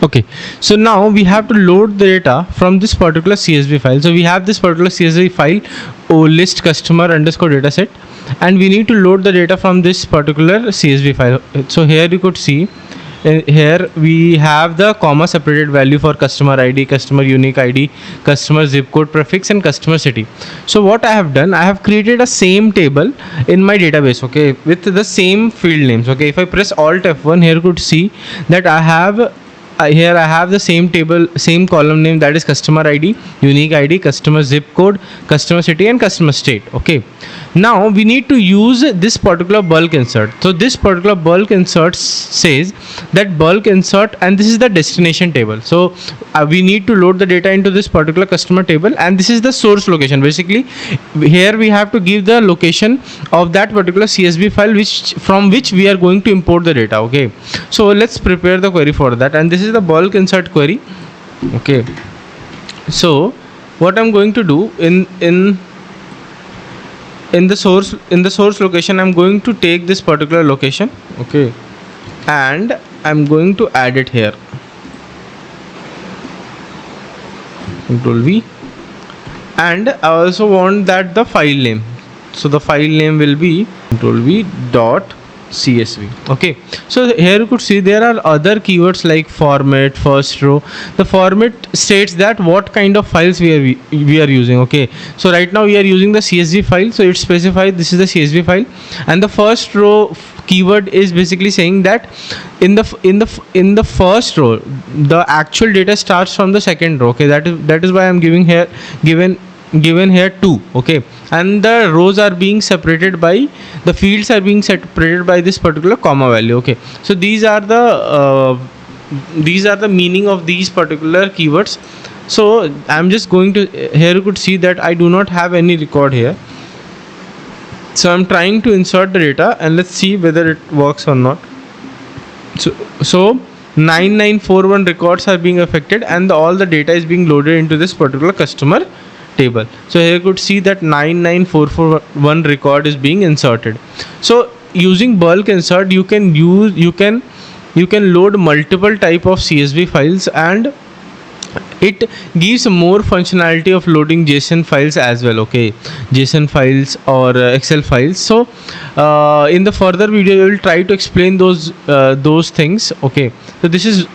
Okay, so now we have to load the data from this particular CSV file. So we have this particular CSV file, list customer underscore dataset, and we need to load the data from this particular CSV file. So here you could see, here we have the comma separated value for customer ID, customer unique ID, customer zip code prefix, and customer city. So what I have done, I have created a same table in my database, okay, with the same field names. Okay, if I press Alt F1, here you could see that I have here I have the same table, same column name, that is customer ID, unique ID, customer zip code, customer city, and customer state. Okay, now we need to use this particular bulk insert. So this particular bulk insert says that bulk insert, and this is the destination table. So we need to load the data into this particular customer table, and this is the source location. Basically here we have to give the location of that particular CSV file from which we are going to import the data. Okay, so let's prepare the query for that, and this is the bulk insert query. Okay, so what I'm going to do in the source location, I'm going to take this particular location, okay, and I'm going to add it here. Control V, and I also want that the file name. So the file name will be Control V dot CSV. Okay, so here you could see there are other keywords like format, first row. The format states that what kind of files we are using. Okay, so right now we are using the CSV file, so it specifies this is the CSV file, and the first row keyword is basically saying that in the first row the actual data starts from the second row. Okay, that is why I'm giving here given here 2. Okay, and the rows are being separated by, the fields are being separated by this particular comma value. Okay, so these are the meaning of these particular keywords. So I'm just going to, here you could see that I do not have any record here, so I'm trying to insert the data, and let's see whether it works or not. So 9941 records are being affected, and all the data is being loaded into this particular customer table. So here you could see that 99441 record is being inserted. So using bulk insert, you can load multiple type of CSV files, and it gives more functionality of loading JSON files as well. Okay, JSON files or Excel files. So in the further video we will try to explain those things. Okay, so this is